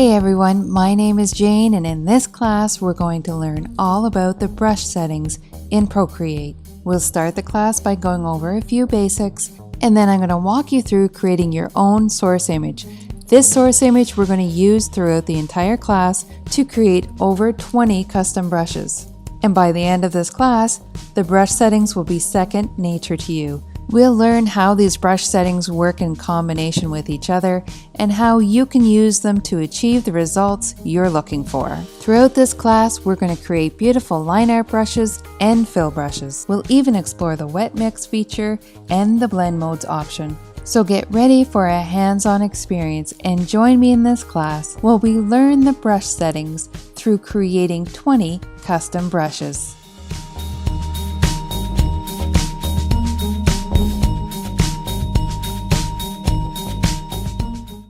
Hey everyone, my name is Jane, and in this class we're going to learn all about the brush settings in Procreate. We'll start the class by going over a few basics, and then I'm going to walk you through creating your own source image. This source image we're going to use throughout the entire class to create over 20 custom brushes. And by the end of this class, the brush settings will be second nature to you. We'll learn how these brush settings work in combination with each other and how you can use them to achieve the results you're looking for. Throughout this class, we're going to create beautiful line art brushes and fill brushes. We'll even explore the wet mix feature and the blend modes option. So get ready for a hands-on experience and join me in this class while we learn the brush settings through creating 20 custom brushes.